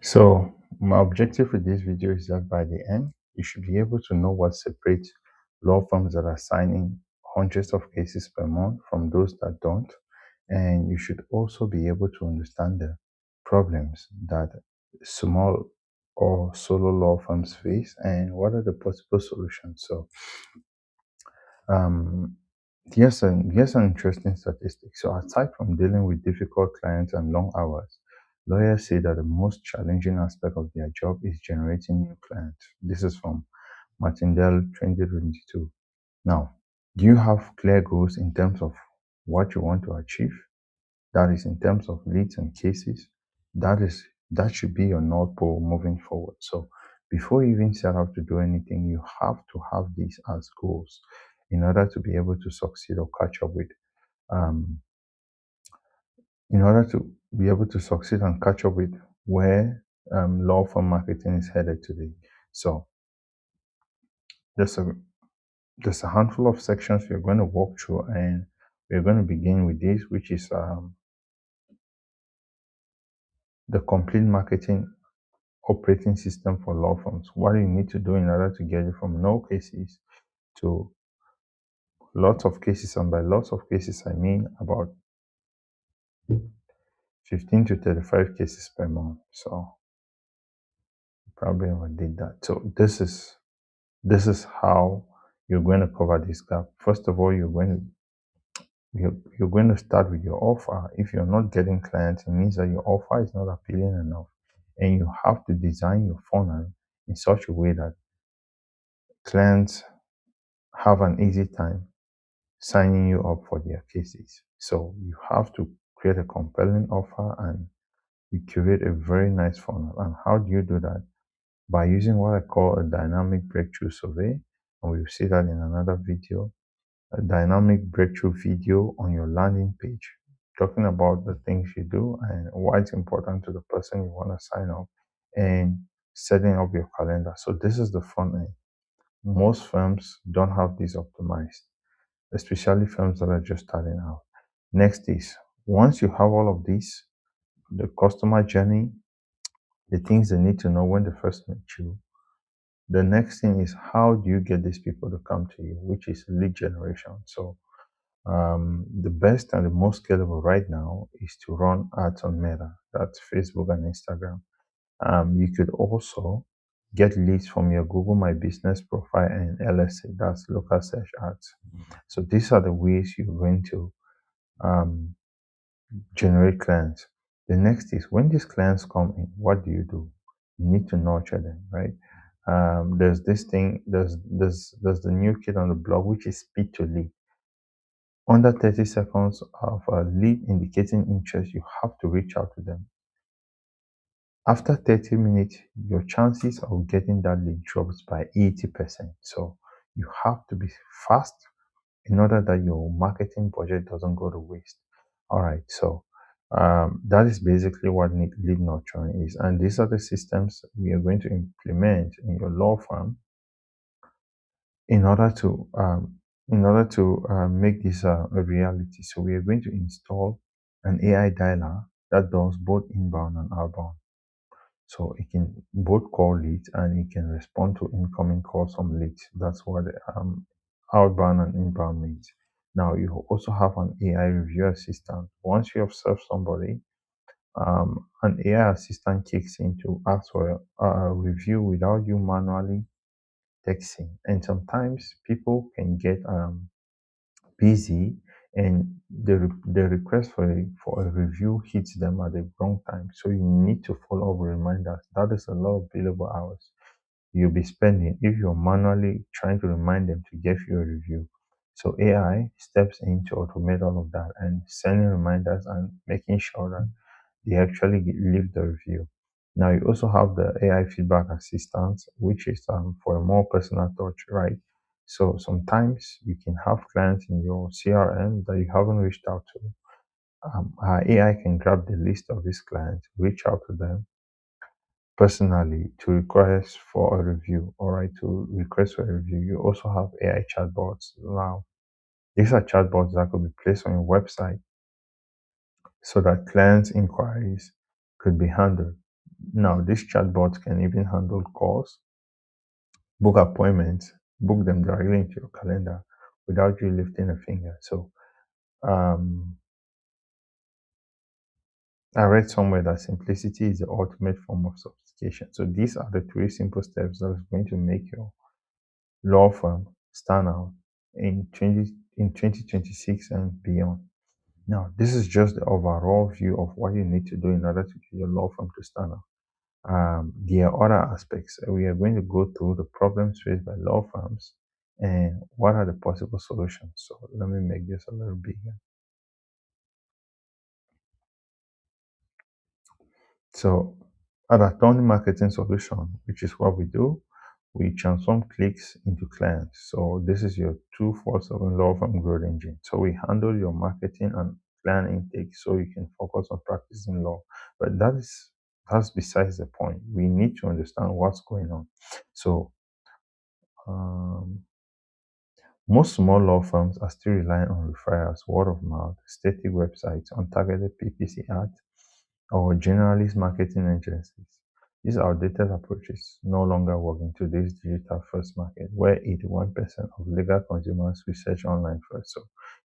So my objective with this video is that by the end, you should be able to know what separates law firms that are signing hundreds of cases per month from those that don't. And you should also be able to understand the problems that small or solo law firms face and what are the possible solutions. So um, here's an interesting statistic. So aside from dealing with difficult clients and long hours, lawyers say that the most challenging aspect of their job is generating new clients. This is from Martindale 2022. Now, do you have clear goals in terms of what you want to achieve? That is in terms of leads and cases. That should be your north pole moving forward. So before you even set out to do anything, you have to have these as goals in order to be able to succeed or catch up with um, in order to be able to succeed and catch up with where law firm marketing is headed today. So there's a there's a handful of sections we're going to walk through, and we're going to begin with this, which is the complete marketing operating system for law firms. What do you need to do in order to get it from no cases to lots of cases? And by lots of cases, I mean about 15 to 35 cases per month. So probably overdid that. So this is how you're going to cover this gap. First of all, you're going to start with your offer. If you're not getting clients, it means that your offer is not appealing enough, and you have to design your funnel in such a way that clients have an easy time signing you up for their cases. So you have to create a compelling offer and you curate a very nice funnel. And how do you do that? By using what I call a dynamic breakthrough survey. And we'll see that in another video. A dynamic breakthrough video on your landing page, talking about the things you do and why it's important to the person you want to sign up, and setting up your calendar. So this is the front end. Most firms don't have this optimized, especially firms that are just starting out. Next is, once you have all of this, the customer journey, the things they need to know when they first meet you. The next thing is, how do you get these people to come to you, which is lead generation. So the best and the most scalable right now is to run ads on Meta. That's Facebook and Instagram. You could also get leads from your Google My Business profile and LSA. That's local search ads. So these are the ways you're going to um, generate clients. The next is, when these clients come in, what do? You need to nurture them, right? There's this thing, there's the new kid on the block, which is speed to lead. Under 30 seconds of a lead indicating interest, you have to reach out to them. After 30 minutes, your chances of getting that lead drops by 80%. So you have to be fast in order that your marketing budget doesn't go to waste. All right, so that is basically what lead nurturing is. And these are the systems we are going to implement in your law firm in order to make this a reality. So we are going to install an AI dialer that does both inbound and outbound. So it can both call leads and it can respond to incoming calls from leads. That's what outbound and inbound means. Now you also have an AI review assistant. Once you have served somebody, an AI assistant kicks in to ask for a review without you manually texting. And sometimes people can get busy, and the request for a review hits them at the wrong time. So you need to follow up with reminders. That is a lot of billable hours you'll be spending if you're manually trying to remind them to give you a review. So AI steps in to automate all of that and sending reminders and making sure that they actually leave the review. Now you also have the AI feedback assistant, which is for a more personal touch, right? So sometimes you can have clients in your CRM that you haven't reached out to. Our AI can grab the list of these clients, reach out to them personally to request for a review, all right, to request for a review. You also have AI chatbots. Now, these are chatbots that could be placed on your website so that clients' inquiries could be handled. Now, this chatbot can even handle calls, book appointments, book them directly into your calendar without you lifting a finger. So, um, I read somewhere that simplicity is the ultimate form of sophistication. So, these are the three simple steps that is going to make your law firm stand out in 2026 and beyond. Now, this is just the overall view of what you need to do in order to get your law firm to stand out. There are other aspects. We are going to go through the problems faced by law firms and what are the possible solutions. So let me make this a little bigger. So at Attorney Marketing Solution, which is what we do, we transform clicks into clients. So this is your 247 law firm growth engine. So we handle your marketing and client intake so you can focus on practicing law. But that's besides the point. We need to understand what's going on. So um, most small law firms are still relying on referrals, word of mouth, static websites, untargeted PPC ads, or generalist marketing agencies. These outdated approaches no longer work in today's digital first market, where 81% of legal consumers research online first. So,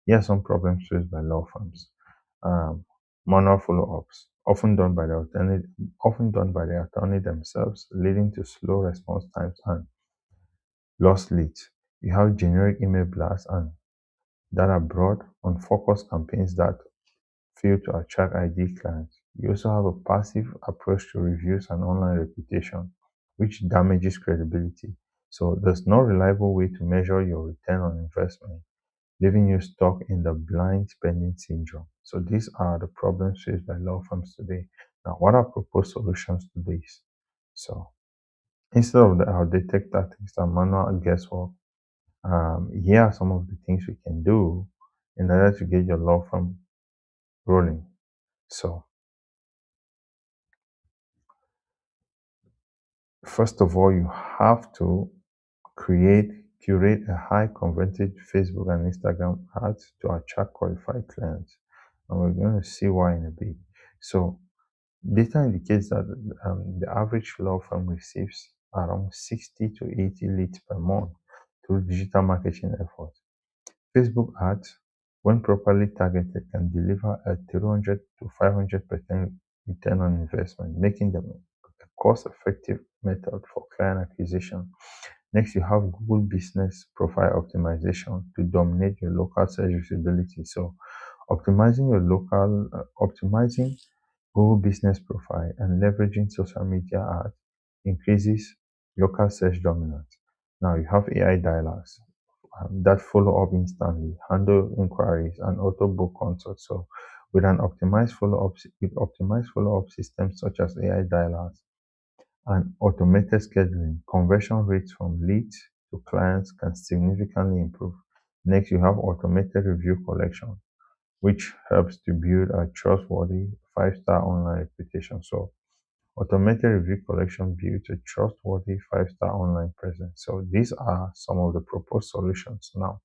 here are some problems faced by law firms. Um, Manual follow-ups, often done by the attorney themselves, leading to slow response times and lost leads. You have generic email blasts and that are broad, unfocused campaigns that fail to attract ID clients. You also have a passive approach to reviews and online reputation, which damages credibility. So there's no reliable way to measure your return on investment, leaving you stuck in the blind spending syndrome. So these are the problems faced by law firms today. Now, what are proposed solutions to this? So instead of the outdated tactics and manual guesswork, here are some of the things we can do in order to get your law firm rolling. So, first of all, you have to curate a high converted Facebook and Instagram ads to attract qualified clients. And we're going to see why in a bit. So, data indicates that the average law firm receives around 60 to 80 leads per month through digital marketing efforts. Facebook ads, when properly targeted, can deliver a 300 to 500% return on investment, making them a cost-effective method for client acquisition. Next, you have Google Business Profile Optimization to dominate your local search visibility. So, optimizing Google Business Profile and leveraging social media ads increases local search dominance. Now you have AI dialers that follow up instantly, handle inquiries, and auto book consults. So with optimized follow-up systems such as AI dialers and automated scheduling, conversion rates from leads to clients can significantly improve. Next, you have automated review collection, which helps to build a trustworthy 5-star online reputation. So automated review collection builds a trustworthy 5-star online presence. So these are some of the proposed solutions. Now,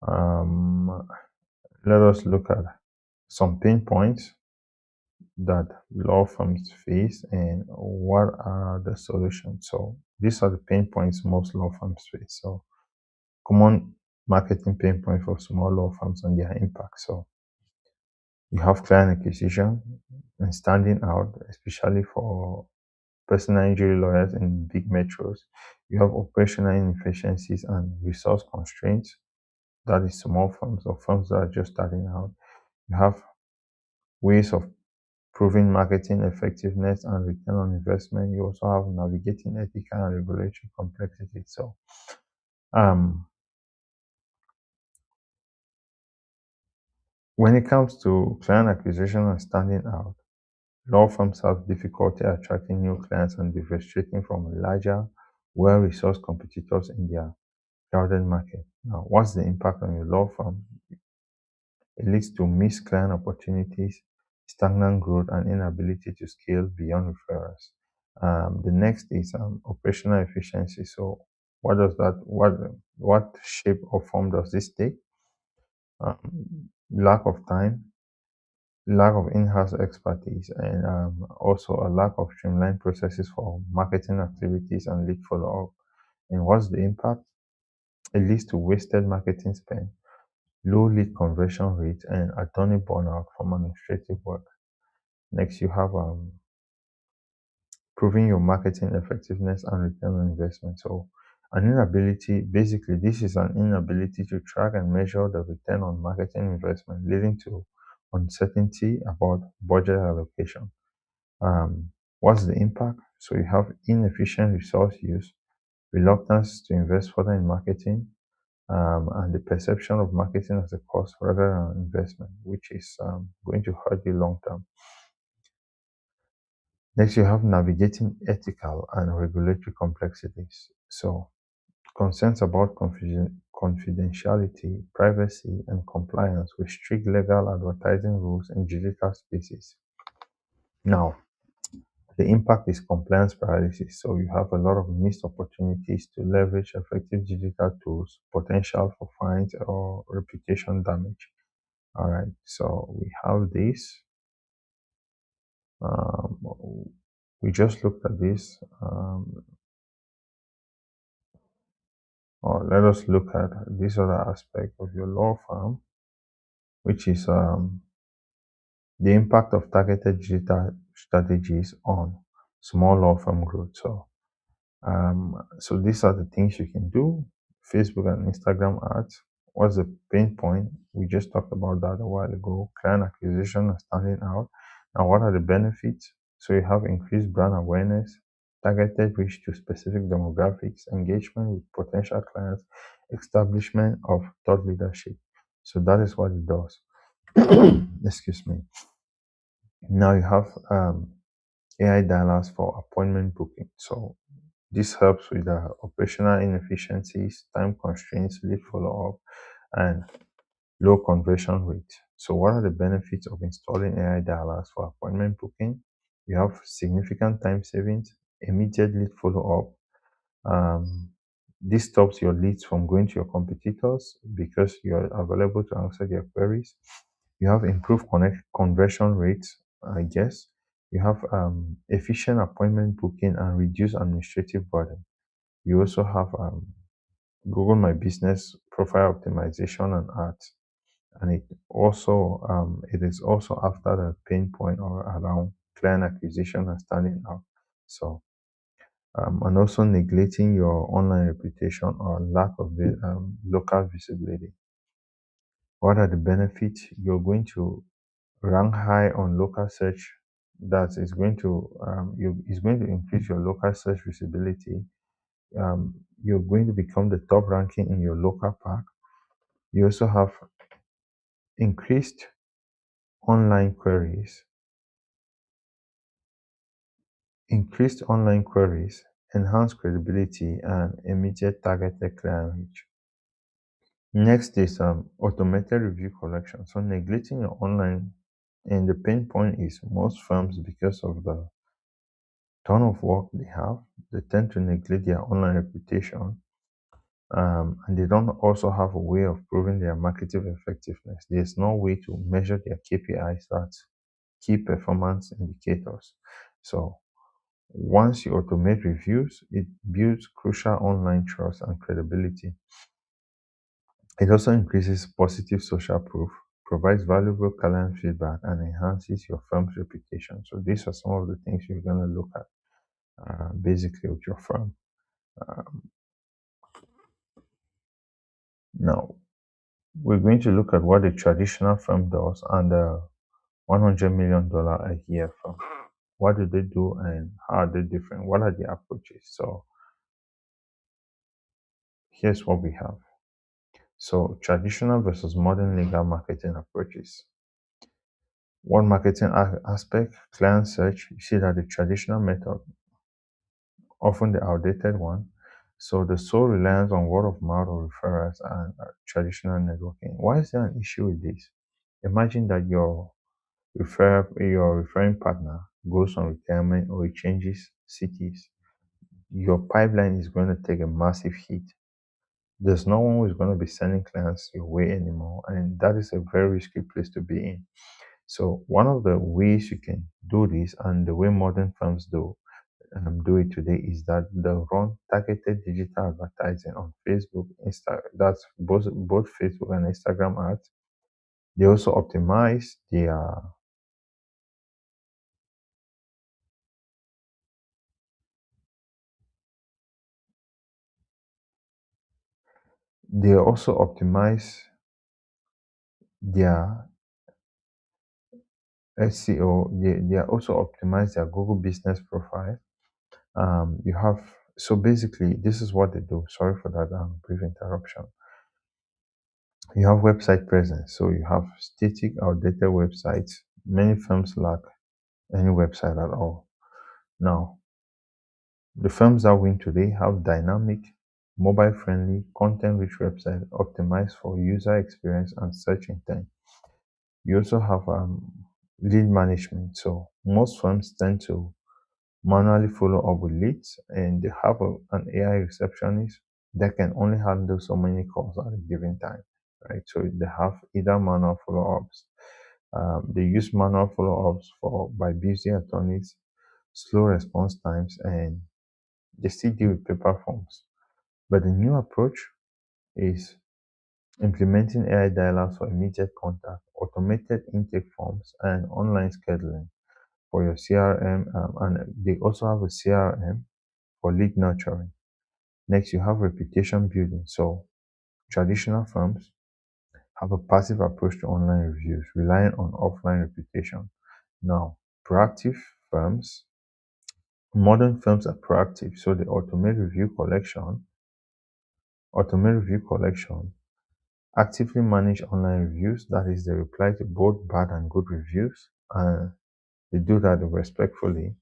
um, let us look at some pain points that law firms face and what are the solutions. So these are the pain points most law firms face. So common marketing pain point for small law firms and their impact. So you have client acquisition and standing out, especially for personal injury lawyers in big metros. You have operational inefficiencies and resource constraints. That is small firms or firms that are just starting out. You have ways of proving marketing effectiveness and return on investment. You also have navigating ethical and regulatory complexity. So, um, when it comes to client acquisition and standing out, law firms have difficulty attracting new clients and differentiating from larger, well-resourced competitors in their crowded market. Now, what's the impact on your law firm? It leads to missed client opportunities, stagnant growth, and inability to scale beyond referrals. The next is operational efficiency. So, what does that? What shape or form does this take? Lack of time, lack of in-house expertise, and also a lack of streamlined processes for marketing activities and lead follow-up. And what's the impact? It leads to wasted marketing spend, low lead conversion rate, and attorney burnout from administrative work. Next, you have proving your marketing effectiveness and return on investment. So, an inability, basically, this is an inability to track and measure the return on marketing investment, leading to uncertainty about budget allocation. What's the impact? So, you have inefficient resource use, reluctance to invest further in marketing, and the perception of marketing as a cost rather than investment, which is going to hurt you long term. Next, you have navigating ethical and regulatory complexities. So, concerns about confidentiality, privacy, and compliance with strict legal advertising rules in digital spaces. Now, the impact is compliance paralysis. So, you have a lot of missed opportunities to leverage effective digital tools, potential for fines or reputation damage. All right, so we have this. Um, we just looked at this. Or let us look at this other aspect of your law firm, which is the impact of targeted digital strategies on small law firm growth. So these are the things you can do. Facebook and Instagram ads. What's the pain point? We just talked about that a while ago. Client acquisition and standing out. Now, what are the benefits? So you have increased brand awareness, targeted reach to specific demographics, engagement with potential clients, establishment of thought leadership. So that is what it does. Excuse me. Now you have AI dialers for appointment booking. So this helps with the operational inefficiencies, time constraints, lead follow-up, and low conversion rate. So what are the benefits of installing AI dialers for appointment booking? You have significant time savings, immediate lead follow-up. Um, this stops your leads from going to your competitors because you're available to answer their queries. You have improved conversion rates, I guess. You have efficient appointment booking and reduced administrative burden. You also have Google My Business profile optimization and ads, and it is also after the pain point or around client acquisition and standing out. So and also neglecting your online reputation or lack of local visibility. What are the benefits? You're going to rank high on local search. That is going to is going to increase your local search visibility. You're going to become the top ranking in your local park. You also have increased online queries, enhanced credibility, and immediate targeted client reach. Next is automated review collection. So neglecting your online, and the pain point is most firms, because of the ton of work they have, they tend to neglect their online reputation, and they don't also have a way of proving their marketing effectiveness. There's no way to measure their KPIs, that's key performance indicators. So once you automate reviews, it builds crucial online trust and credibility. It also increases positive social proof, provides valuable client feedback, and enhances your firm's reputation. So these are some of the things you're going to look at basically with your firm. Now, we're going to look at what a traditional firm does and the $100 million a year firm. What do they do and how are they different? What are the approaches? So here's what we have. So traditional versus modern legal marketing approaches. One marketing aspect, client search. You see that the traditional method, often the outdated one. So the sole reliance on word of mouth or referrals and traditional networking. Why is there an issue with this? Imagine that your referring partner goes on retirement or it changes cities. Your pipeline is going to take a massive hit. There's no one who's going to be sending clients your way anymore, and that is a very risky place to be in. So one of the ways you can do this, and the way modern firms do it today, is that they run targeted digital advertising on Facebook, that's both Facebook and Instagram ads. They also optimize they also optimize their SEO. They are also optimize their Google business profile. You have So basically, this is what they do. Sorry for that brief interruption. You have website presence. So you have static, outdated websites. Many firms lack any website at all. Now, the firms that win today have dynamic, mobile-friendly, content-rich websites optimized for user experience and search intent. You also have lead management. So most firms tend to manually follow up with leads, and they have an AI receptionist that can only handle so many calls at a given time, right? So they have either manual follow-ups. They use manual follow-ups for by busy attorneys, slow response times, and they still deal with paper forms. But the new approach is implementing AI dialogues for immediate contact, automated intake forms, and online scheduling for your CRM. And they also have a CRM for lead nurturing. Next, you have reputation building. So traditional firms have a passive approach to online reviews, relying on offline reputation. Now, proactive firms, modern firms are proactive, so they automate review collection, actively manage online reviews, that is, they reply to both bad and good reviews, and they do that respectfully,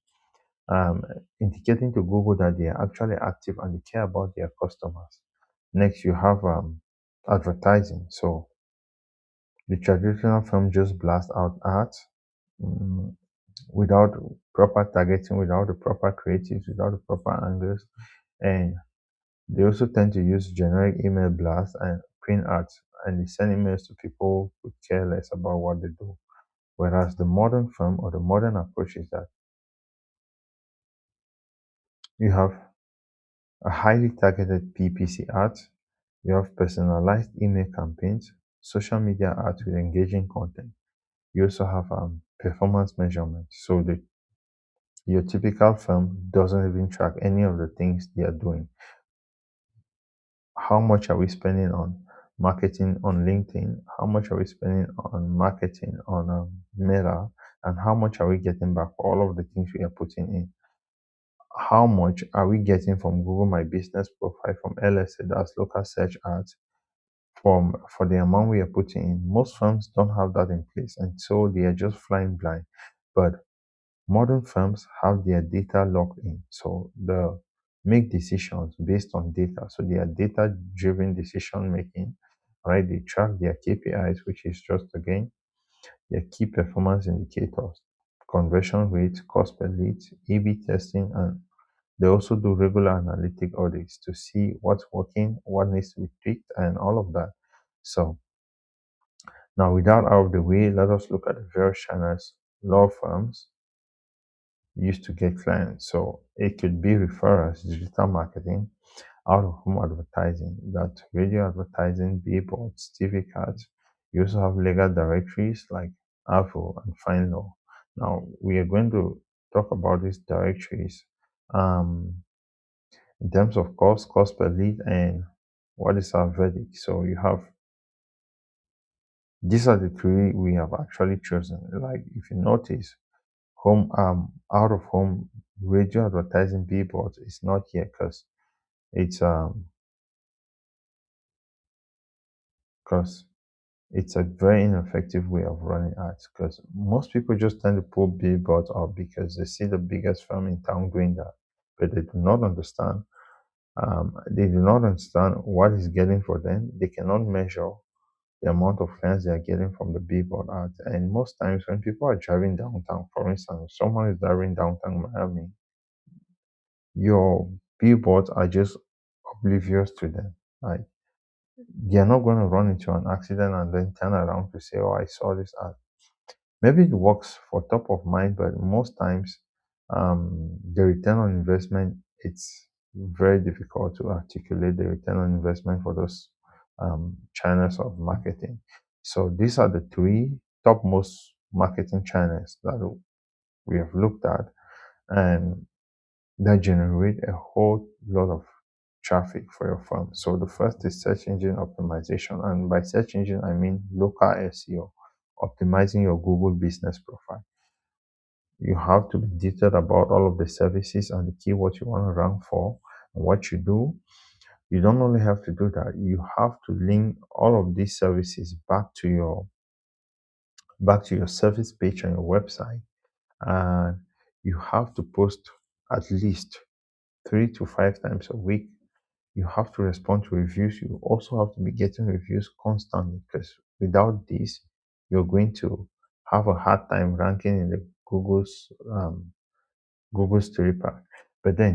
um, indicating to Google that they are actually active and they care about their customers. Next, you have advertising. So the traditional firm just blast out ads, mm, without proper targeting, without the proper creatives, without the proper angles, and they also tend to use generic email blasts and print ads, and they send emails to people who care less about what they do. Whereas the modern firm, or the modern approach, is that you have a highly targeted PPC ads, you have personalized email campaigns, social media ads with engaging content. You also have performance measurement. So your typical firm doesn't even track any of the things they are doing. How much are we spending on marketing on LinkedIn? How much are we spending on marketing on Meta? And how much are we getting back for all of the things we are putting in? How much are we getting from Google My Business Profile, from LSA, that's local search ads, for the amount we are putting in? Most firms don't have that in place, and so they are just flying blind. But modern firms have their data locked in, so they make decisions based on data. So they are data-driven decision making, right? They track their KPIs, which is just again their key performance indicators, conversion rate, cost per lead, A/B testing, and they also do regular analytic audits to see what's working, what needs to be tweaked, and all of that. So now, with that out of the way, let us look at the various channels law firms used to get clients. So it could be referrals, digital marketing, out of home advertising, that radio advertising, billboards, TV cards. You also have legal directories like Avro and FindLaw. Now we are going to talk about these directories in terms of cost per lead, and what is our verdict. So you have these are the three we have actually chosen. Like if you notice, home out of home radio advertising, billboards is not here because it's because it's a very ineffective way of running ads, because most people just tend to pull billboards up because they see the biggest firm in town doing that, but they do not understand what is getting for them. They cannot measure the amount of clients they are getting from the billboard ads. And most times when people are driving downtown, for instance, someone is driving downtown Miami, your billboards are just oblivious to them. Like, they are not going to run into an accident and then turn around to say, "Oh, I saw this ad." Maybe it works for top of mind, but most times the return on investment, it's very difficult to articulate the return on investment for those channels of marketing. So these are the three topmost marketing channels that we have looked at, and that generate a whole lot of traffic for your firm. So the first is search engine optimization. And by search engine, I mean local SEO, optimizing your Google business profile. You have to be detailed about all of the services and the keywords you want to rank for. And what you do, you don't only have to do that, you have to link all of these services back to your service page on your website. And you have to post at least 3 to 5 times a week. You have to respond to reviews. You also have to be getting reviews constantly, because without this, you're going to have a hard time ranking in the Google's story pack. But then,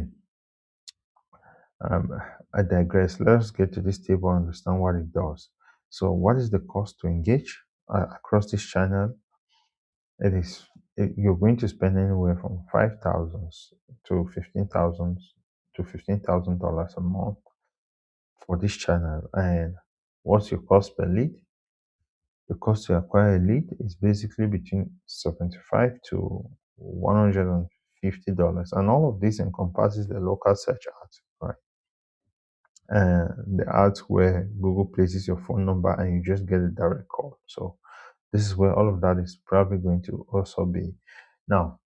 um, I digress. Let's get to this table and understand what it does. So, what is the cost to engage across this channel? It is you're going to spend anywhere from 5,000 to 15,000 to $15,000 a month for this channel. And what's your cost per lead? The cost to acquire a lead is basically between 75 to $150, and all of this encompasses the local search ads, right? And the ads where Google places your phone number and you just get a direct call. So this is where all of that is probably going to also be. Now,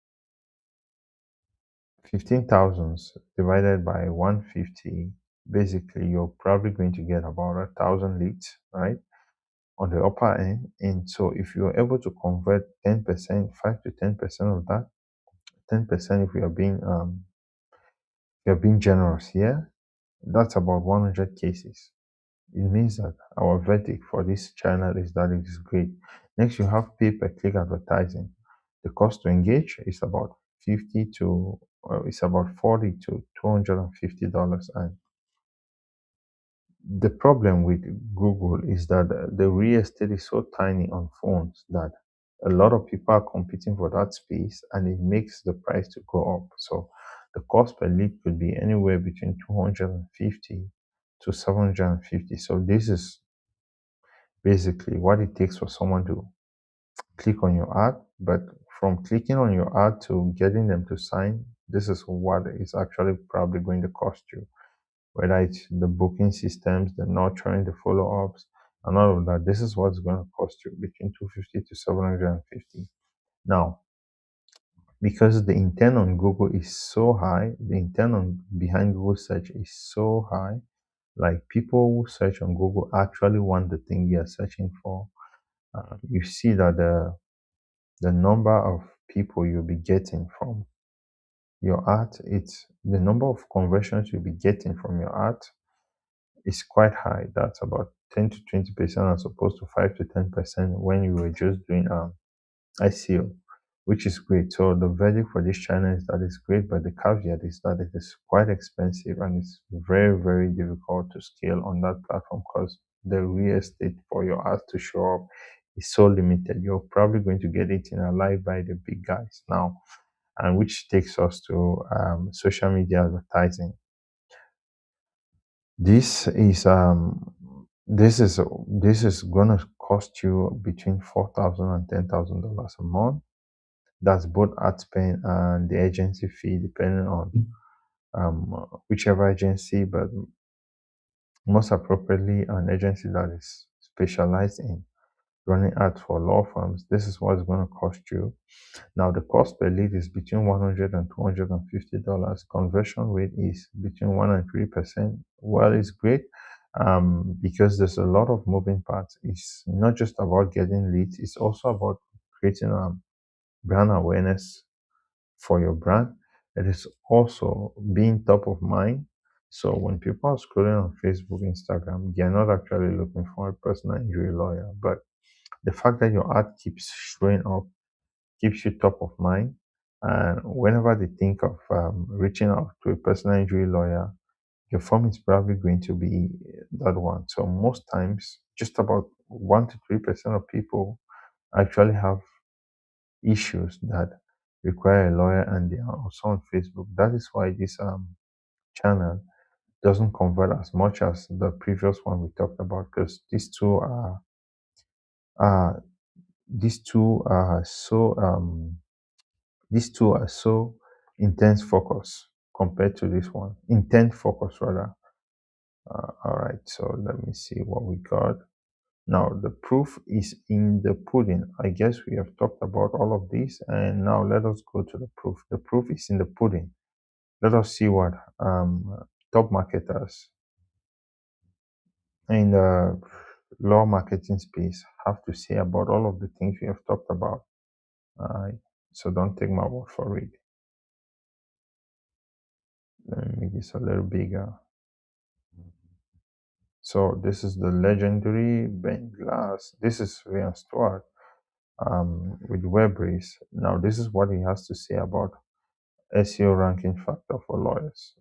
15,000 divided by 150, basically you're probably going to get about 1,000 leads, right, on the upper end. And so if you're able to convert 10%, 5 to 10% of that, 10% if you're being generous here, that's about 100 cases. It means that our verdict for this channel is that it is great. Next, you have pay-per-click advertising. The cost to engage is about 50 to it's about 40 to $250. And the problem with Google is that the real estate is so tiny on phones that a lot of people are competing for that space, and it makes the price to go up. So the cost per lead could be anywhere between 250 to 750. So this is basically what it takes for someone to click on your ad. But from clicking on your ad to getting them to sign, this is what is actually probably going to cost you, whether it's the booking systems, the nurturing, the follow-ups, and all of that. This is what's going to cost you between 250 to 750. Now, because the intent on Google is so high, the intent on behind Google search is so high, like people who search on Google actually want the thing you're searching for. You see that the number of people you'll be getting from your art, it's the number of conversions you'll be getting from your art is quite high. That's about 10 to 20% as opposed to 5 to 10% when you were just doing ICO, which is great. So the verdict for this channel is that it's great, but the caveat is that it is quite expensive and it's very, very difficult to scale on that platform because the real estate for your art to show up is so limited. You're probably going to get eaten alive by the big guys now, and which takes us to social media advertising. This is gonna cost you between $4,000 and $10,000 a month. That's both ad spend and the agency fee, depending on whichever agency, but most appropriately an agency that is specialized in running ads for law firms. This is what it's going to cost you. Now, the cost per lead is between $100 and $250. Conversion rate is between 1 and 3%. Well, it's great because there's a lot of moving parts. It's not just about getting leads, it's also about creating brand awareness for your brand. It is also being top of mind. So when people are scrolling on Facebook, Instagram, they're not actually looking for a personal injury lawyer, but the fact that your ad keeps showing up keeps you top of mind. And whenever they think of reaching out to a personal injury lawyer, your firm is probably going to be that one. So most times, just about 1 to 3% of people actually have issues that require a lawyer, and they are also on Facebook. That is why this channel doesn't convert as much as the previous one we talked about, because uh these two are so these two are so intense focus compared to this one. Intent focus rather. All right, so let me see what we got. Now the proof is in the pudding. I guess we have talked about all of this, and now let us go to the proof. The proof is in the pudding. Let us see what top marketers in the law marketing space have to say about all of the things we have talked about. So don't take my word for it. Let me make this a little bigger. So this is the legendary Ben Glass. This is Ryan Stewart with WebRace. Now this is what he has to say about SEO ranking factor for lawyers.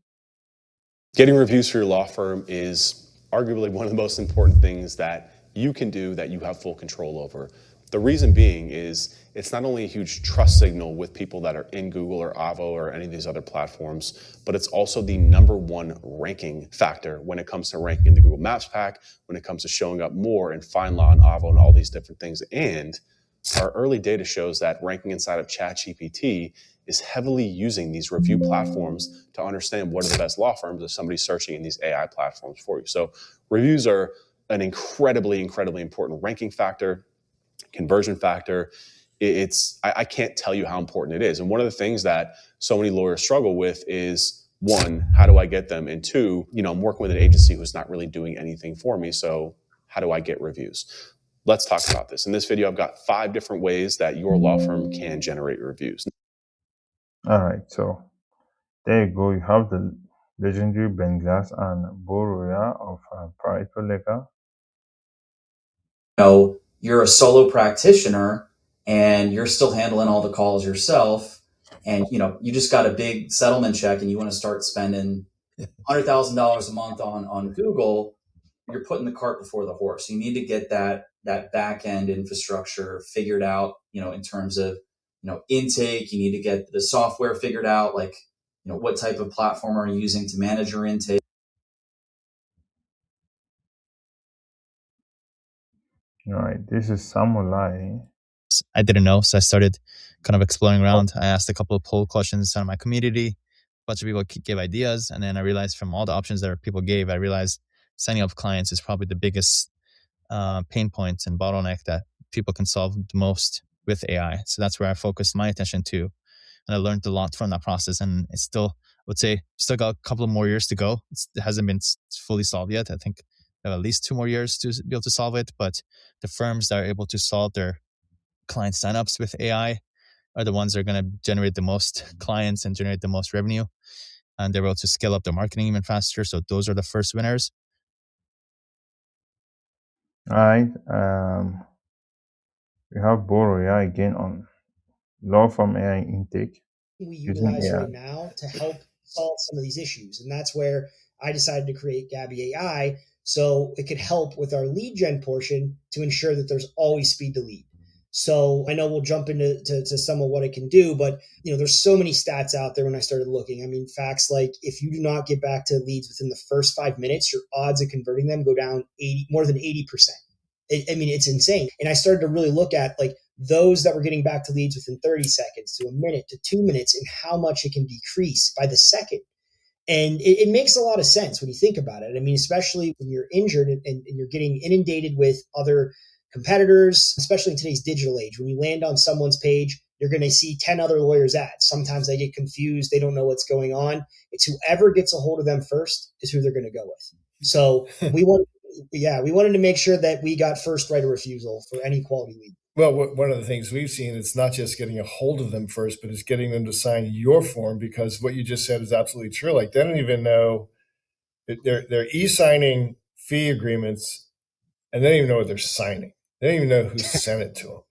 Getting reviews for your law firm is arguably one of the most important things that you can do that you have full control over. The reason being is it's not only a huge trust signal with people that are in Google or Avo or any of these other platforms, but it's also the #1 ranking factor when it comes to ranking in the Google Maps pack, when it comes to showing up more in FindLaw and Avo and all these different things. And our early data shows that ranking inside of ChatGPT is heavily using these review platforms to understand what are the best law firms if somebody's searching in these AI platforms for you. So reviews are an incredibly, incredibly important ranking factor, conversion factor. I can't tell you how important it is. And one of the things that so many lawyers struggle with is, one, how do I get them? And two, I'm working with an agency who's not really doing anything for me. So how do I get reviews? Let's talk about this. In this video, I've got 5 different ways that your law firm can generate reviews. All right, so there you go. You have the legendary Ben Glass and Bo Roya of Pareto Legal. You're a solo practitioner and you're still handling all the calls yourself, and you just got a big settlement check and you want to start spending $100,000 a month on Google. You're putting the cart before the horse. You need to get that back end infrastructure figured out, in terms of intake. You need to get the software figured out, like what type of platform are you using to manage your intake. All right, this is Samurai. I didn't know, so I started kind of exploring around. I asked a couple of poll questions on my community. A bunch of people gave ideas, and then I realized from all the options that people gave, I realized signing up clients is probably the biggest pain point and bottleneck that people can solve the most with AI. So that's where I focused my attention to, and I learned a lot from that process. And it's still, I would say, still got a couple of more years to go. It hasn't been fully solved yet. I think I have at least 2 more years to be able to solve it. But the firms that are able to solve their client signups with AI are the ones that are going to generate the most clients and generate the most revenue. And they're able to scale up their marketing even faster. So those are the first winners. All right. We have Bo Roya again on law firm AI intake. We using utilize AI. right now to help solve some of these issues. And that's where I decided to create Gabby AI so it could help with our lead gen portion to ensure that there's always speed to lead. So I know we'll jump into some of what it can do, but there's so many stats out there when I started looking. I mean, facts like if you do not get back to leads within the first 5 minutes, your odds of converting them go down more than 80%. I mean, it's insane. And I started to really look at like those that were getting back to leads within 30 seconds to a minute to 2 minutes and how much it can decrease by the second. And it makes a lot of sense when you think about it. I mean, especially when you're injured and you're getting inundated with other competitors, especially in today's digital age. When you land on someone's page, you're going to see 10 other lawyers' ads. Sometimes they get confused. They don't know what's going on. It's whoever gets a hold of them first is who they're going to go with. So we wanted to make sure that we got first right of refusal for any quality lead. Well, one of the things we've seen, it's not just getting a hold of them first, but it's getting them to sign your form, because what you just said is absolutely true. Like they don't even know, they're e-signing fee agreements and they don't even know what they're signing. They don't even know who sent it to them.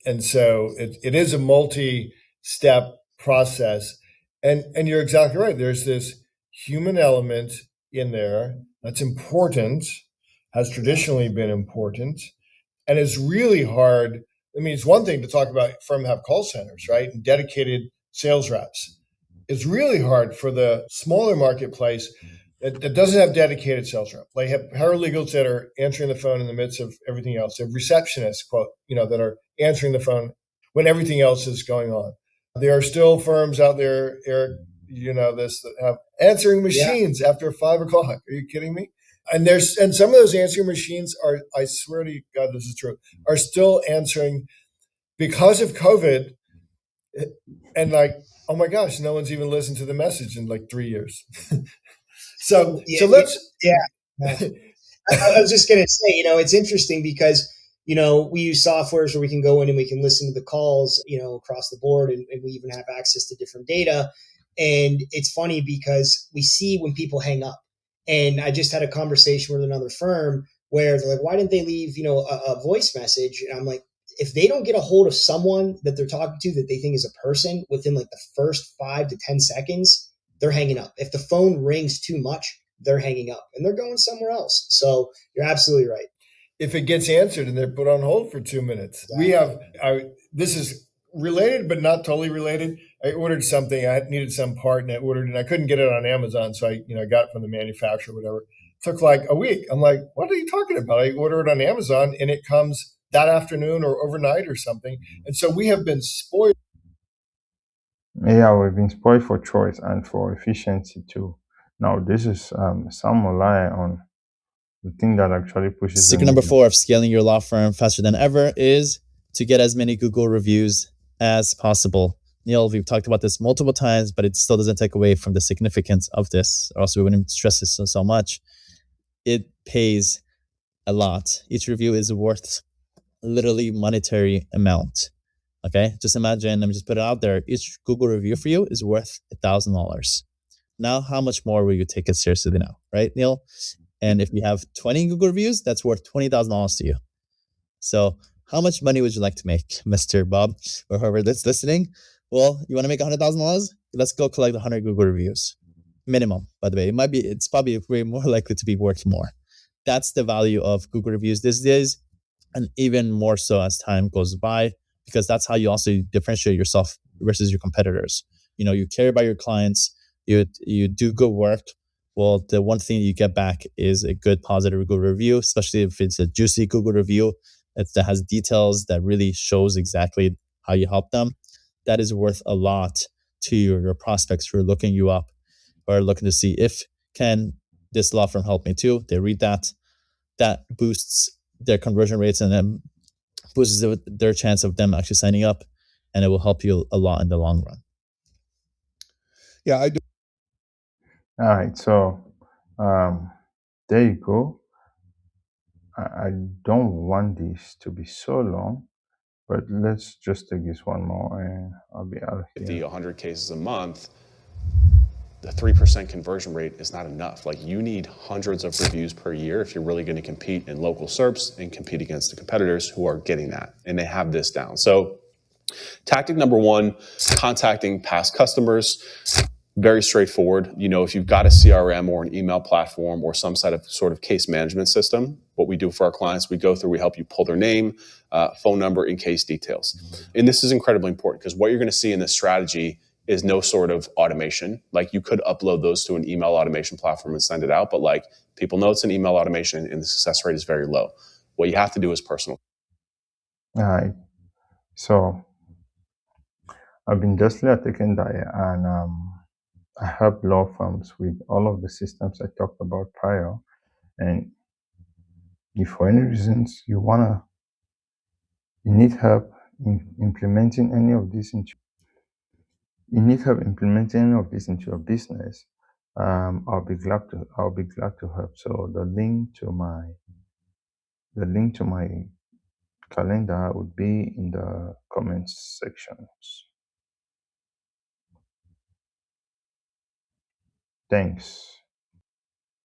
And so it is a multi-step process. And you're exactly right. There's this human element in there that's important, has traditionally been important, and it's really hard, I mean, it's one thing to talk about firm have call centers, right? And dedicated sales reps. It's really hard for the smaller marketplace that doesn't have dedicated sales rep. They have paralegals that are answering the phone in the midst of everything else. They have receptionists, quote, that are answering the phone when everything else is going on. There are still firms out there, Eric, this that have answering machines after 5 o'clock. Are you kidding me? And some of those answering machines are, I swear to God, this is true, are still answering because of COVID. And oh my gosh, no one's even listened to the message in 3 years. So let's. Yeah. I was just going to say, it's interesting because, we use softwares where we can go in and we can listen to the calls, across the board, and we even have access to different data. And it's funny because we see when people hang up. And I just had a conversation with another firm where they're like, why didn't they leave, a voice message? And I'm like, if they don't get a hold of someone that they're talking to that they think is a person within the first 5 to 10 seconds, they're hanging up. If the phone rings too much, they're hanging up and they're going somewhere else. So you're absolutely right. If it gets answered and they're put on hold for 2 minutes, this is related, but not totally related. I ordered something. I needed some part and I couldn't get it on Amazon. So I got it from the manufacturer, whatever. It took a week. I'm like, what are you talking about? I ordered it on Amazon and it comes that afternoon or overnight or something. And so we have been spoiled. Yeah, we've been spoiled for choice and for efficiency too. Now, this is some rely on the thing that actually pushes Secret the number needle. 4 of scaling your law firm faster than ever is to get as many Google reviews as possible. Neil, we've talked about this multiple times, but it still doesn't take away from the significance of this, or else we wouldn't stress this so much. It pays a lot. Each review is worth literally monetary amount. Okay, just imagine, let me just put it out there. Each Google review for you is worth $1,000. Now, how much more will you take it seriously now, right, Neil? And if you have 20 Google reviews, that's worth $20,000 to you. So how much money would you like to make, Mr. Bob, or whoever that's listening? Well, you want to make $100,000? Let's go collect 100 Google reviews. Minimum, by the way. It's probably way more likely to be worth more. That's the value of Google reviews these days, and even more so as time goes by, because that's how you also differentiate yourself versus your competitors. You care about your clients, you do good work. Well, the one thing you get back is a good positive Google review, especially if it's a juicy Google review that has details that really shows exactly how you help them. That is worth a lot to your prospects who are looking you up or looking to see if can this law firm help me too. They read that. That boosts their conversion rates and then boosts their chance of them actually signing up, and it will help you a lot in the long run. Yeah, I do. All right, so there you go. I don't want this to be so long, but let's just take this one more and I'll be out of here. 50, 100 cases a month, the 3% conversion rate is not enough. You need hundreds of reviews per year if you're really going to compete in local SERPs and compete against the competitors who are getting that, and they have this down. So tactic number 1, contacting past customers. Very straightforward. If you've got a CRM or an email platform or some sort of case management system, what we do for our clients, we help you pull their name, phone number, and case details. And this is incredibly important because what you're going to see in this strategy is no sort of automation. You could upload those to an email automation platform and send it out, but people know it's an email automation and the success rate is very low. What you have to do is personal. All right. So I've been justly taking that, and I help law firms with all of the systems I talked about prior. And if for any reasons you need help in implementing any of this into your business, I'll be glad to help. So the link to my calendar would be in the comments sections. Thanks.